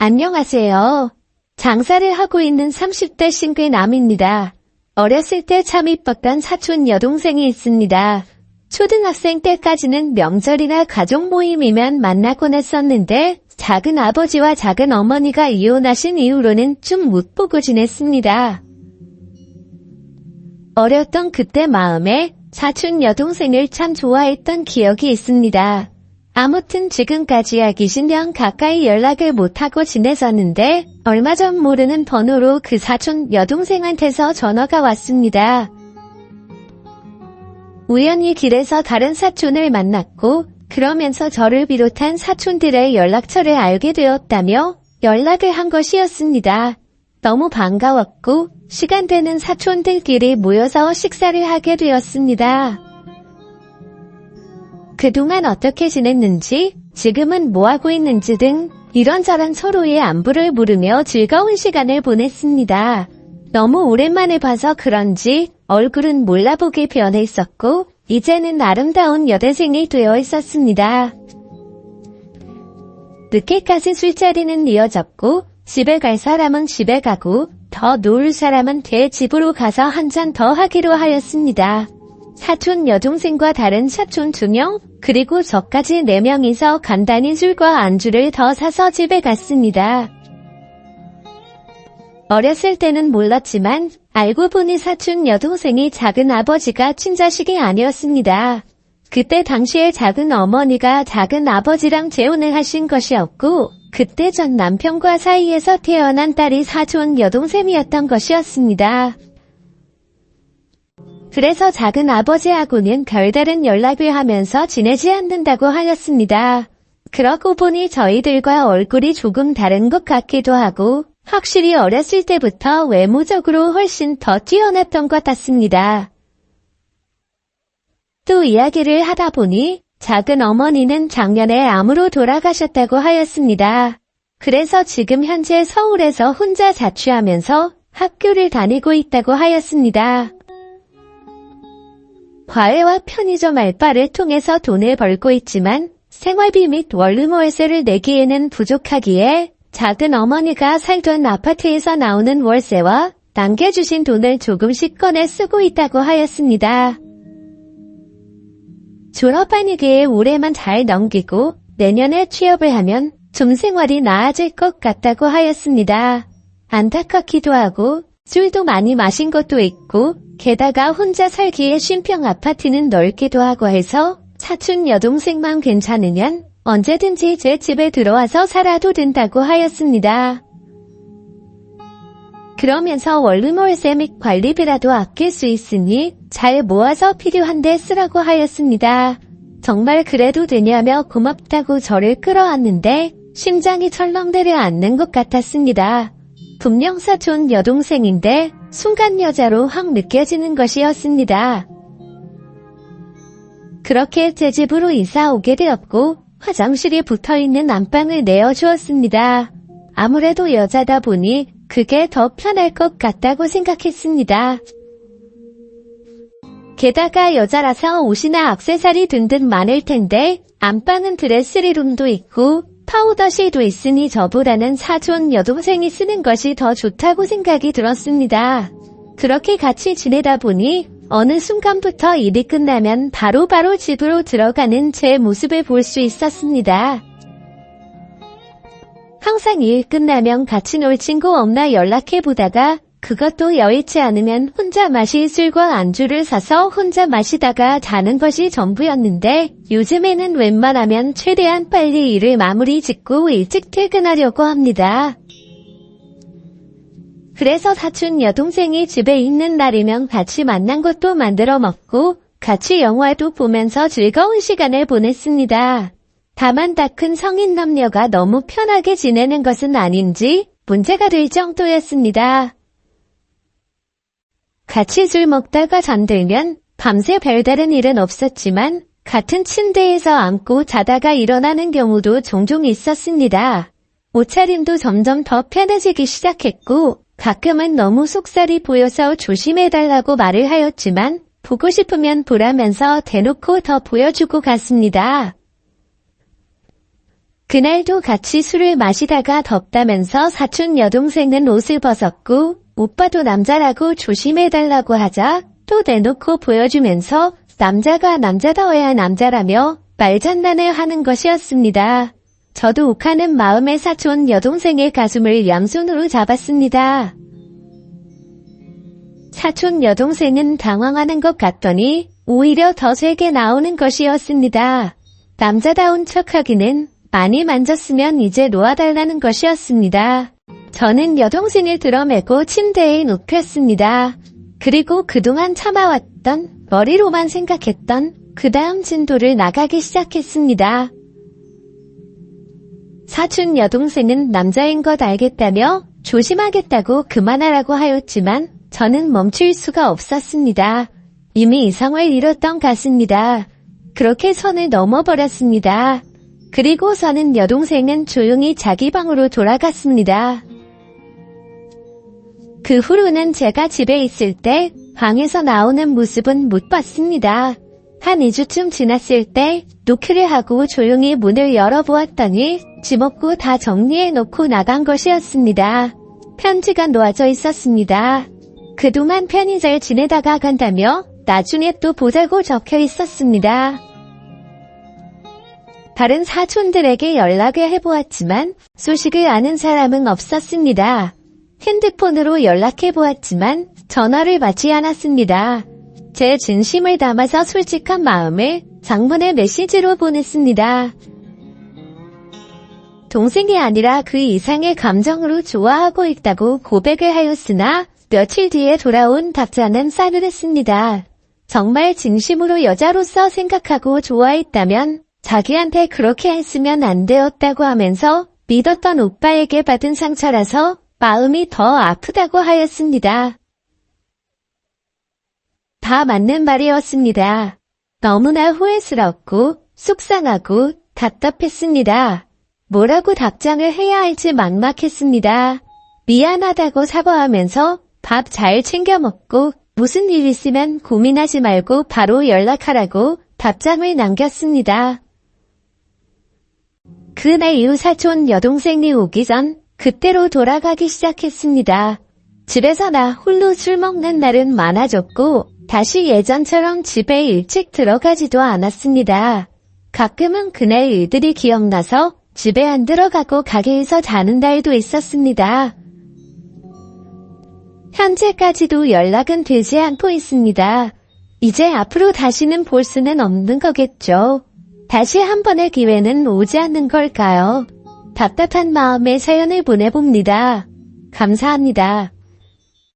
안녕하세요. 장사를 하고 있는 30대 싱글남입니다. 어렸을 때 참 이뻤던 사촌 여동생이 있습니다. 초등학생 때까지는 명절이나 가족 모임이면 만나곤 했었는데 작은 아버지와 작은 어머니가 이혼하신 이후로는 좀 못 보고 지냈습니다. 어렸던 그때 마음에 사촌 여동생을 참 좋아했던 기억이 있습니다. 아무튼 지금까지야 20년 가까이 연락을 못하고 지내셨는데 얼마 전 모르는 번호로 그 사촌 여동생한테서 전화가 왔습니다. 우연히 길에서 다른 사촌을 만났고 그러면서 저를 비롯한 사촌들의 연락처를 알게 되었다며 연락을 한 것이었습니다. 너무 반가웠고 시간 되는 사촌들끼리 모여서 식사를 하게 되었습니다. 그동안 어떻게 지냈는지, 지금은 뭐하고 있는지 등 이런저런 서로의 안부를 물으며 즐거운 시간을 보냈습니다. 너무 오랜만에 봐서 그런지 얼굴은 몰라보게 변해 있었고 이제는 아름다운 여대생이 되어 있었습니다. 늦게까지 술자리는 이어졌고 집에 갈 사람은 집에 가고 더 놀 사람은 걔 집으로 가서 한 잔 더 하기로 하였습니다. 사촌 여동생과 다른 사촌 2명, 그리고 저까지 4명이서 간단히 술과 안주를 더 사서 집에 갔습니다. 어렸을 때는 몰랐지만 알고 보니 사촌 여동생이 작은 아버지가 친자식이 아니었습니다. 그때 당시에 작은 어머니가 작은 아버지랑 재혼을 하신 것이었고 그때 전 남편과 사이에서 태어난 딸이 사촌 여동생이었던 것이었습니다. 그래서 작은 아버지하고는 별다른 연락을 하면서 지내지 않는다고 하였습니다. 그러고 보니 저희들과 얼굴이 조금 다른 것 같기도 하고 확실히 어렸을 때부터 외모적으로 훨씬 더 뛰어났던 것 같습니다. 또 이야기를 하다 보니 작은 어머니는 작년에 암으로 돌아가셨다고 하였습니다. 그래서 지금 현재 서울에서 혼자 자취하면서 학교를 다니고 있다고 하였습니다. 과외와 편의점 알바를 통해서 돈을 벌고 있지만 생활비 및 월세를 내기에는 부족하기에 작은 어머니가 살던 아파트에서 나오는 월세와 남겨주신 돈을 조금씩 꺼내 쓰고 있다고 하였습니다. 졸업하니기에 올해만 잘 넘기고 내년에 취업을 하면 좀 생활이 나아질 것 같다고 하였습니다. 안타깝기도 하고 술도 많이 마신 것도 있고 게다가 혼자 살기에 쉼평 아파트는 넓기도 하고 해서 사촌 여동생만 괜찮으면 언제든지 제 집에 들어와서 살아도 된다고 하였습니다. 그러면서 월세 및 관리비라도 아낄 수 있으니 잘 모아서 필요한데 쓰라고 하였습니다. 정말 그래도 되냐며 고맙다고 저를 끌어안는데 심장이 철렁 내려앉는 것 같았습니다. 분명 사촌 여동생인데 순간 여자로 확 느껴지는 것이었습니다. 그렇게 제 집으로 이사 오게 되었고 화장실이 붙어있는 안방을 내어주었습니다. 아무래도 여자다 보니 그게 더 편할 것 같다고 생각했습니다. 게다가 여자라서 옷이나 액세서리 등등 많을 텐데 안방은 드레스룸도 있고 파우더실도 있으니 저보다는 사촌 여동생이 쓰는 것이 더 좋다고 생각이 들었습니다. 그렇게 같이 지내다 보니 어느 순간부터 일이 끝나면 바로바로 집으로 들어가는 제 모습을 볼 수 있었습니다. 항상 일 끝나면 같이 놀 친구 없나 연락해보다가 그것도 여의치 않으면 혼자 마실 술과 안주를 사서 혼자 마시다가 자는 것이 전부였는데 요즘에는 웬만하면 최대한 빨리 일을 마무리 짓고 일찍 퇴근하려고 합니다. 그래서 사촌 여동생이 집에 있는 날이면 같이 만난 것도 만들어 먹고 같이 영화도 보면서 즐거운 시간을 보냈습니다. 다만 다 큰 성인 남녀가 너무 편하게 지내는 것은 아닌지 문제가 될 정도였습니다. 같이 술 먹다가 잠들면 밤새 별다른 일은 없었지만 같은 침대에서 앉고 자다가 일어나는 경우도 종종 있었습니다. 옷차림도 점점 더 편해지기 시작했고 가끔은 너무 속살이 보여서 조심해달라고 말을 하였지만 보고 싶으면 보라면서 대놓고 더 보여주고 갔습니다. 그날도 같이 술을 마시다가 덥다면서 사촌 여동생은 옷을 벗었고 오빠도 남자라고 조심해달라고 하자 또 대놓고 보여주면서 남자가 남자다워야 남자라며 말장난을 하는 것이었습니다. 저도 욱하는 마음에 사촌 여동생의 가슴을 양손으로 잡았습니다. 사촌 여동생은 당황하는 것 같더니 오히려 더 세게 나오는 것이었습니다. 남자다운 척하기는 많이 만졌으면 이제 놓아달라는 것이었습니다. 저는 여동생을 들어매고 침대에 눕혔습니다. 그리고 그동안 참아왔던 머리로만 생각했던 그 다음 진도를 나가기 시작했습니다. 사촌 여동생은 남자인 것 알겠다며 조심하겠다고 그만하라고 하였지만 저는 멈출 수가 없었습니다. 이미 이성을 잃었던 같습니다. 그렇게 선을 넘어버렸습니다. 그리고서는 여동생은 조용히 자기 방으로 돌아갔습니다. 그 후로는 제가 집에 있을 때 방에서 나오는 모습은 못 봤습니다. 한 2주쯤 지났을 때 노크를 하고 조용히 문을 열어보았더니 집업고 다 정리해놓고 나간 것이었습니다. 편지가 놓아져 있었습니다. 그동안 편히 잘 지내다가 간다며 나중에 또 보자고 적혀 있었습니다. 다른 사촌들에게 연락을 해보았지만 소식을 아는 사람은 없었습니다. 핸드폰으로 연락해보았지만 전화를 받지 않았습니다. 제 진심을 담아서 솔직한 마음을 장문의 메시지로 보냈습니다. 동생이 아니라 그 이상의 감정으로 좋아하고 있다고 고백을 하였으나 며칠 뒤에 돌아온 답장은 싸늘했습니다. 정말 진심으로 여자로서 생각하고 좋아했다면 자기한테 그렇게 했으면 안 되었다고 하면서 믿었던 오빠에게 받은 상처라서 마음이 더 아프다고 하였습니다. 다 맞는 말이었습니다. 너무나 후회스럽고 속상하고 답답했습니다. 뭐라고 답장을 해야 할지 막막했습니다. 미안하다고 사과하면서 밥 잘 챙겨 먹고 무슨 일 있으면 고민하지 말고 바로 연락하라고 답장을 남겼습니다. 그날 이후 사촌 여동생이 오기 전 그때로 돌아가기 시작했습니다. 집에서 나 홀로 술 먹는 날은 많아졌고 다시 예전처럼 집에 일찍 들어가지도 않았습니다. 가끔은 그날 일들이 기억나서 집에 안 들어가고 가게에서 자는 날도 있었습니다. 현재까지도 연락은 되지 않고 있습니다. 이제 앞으로 다시는 볼 수는 없는 거겠죠. 다시 한 번의 기회는 오지 않는 걸까요? 답답한 마음에 사연을 보내봅니다. 감사합니다.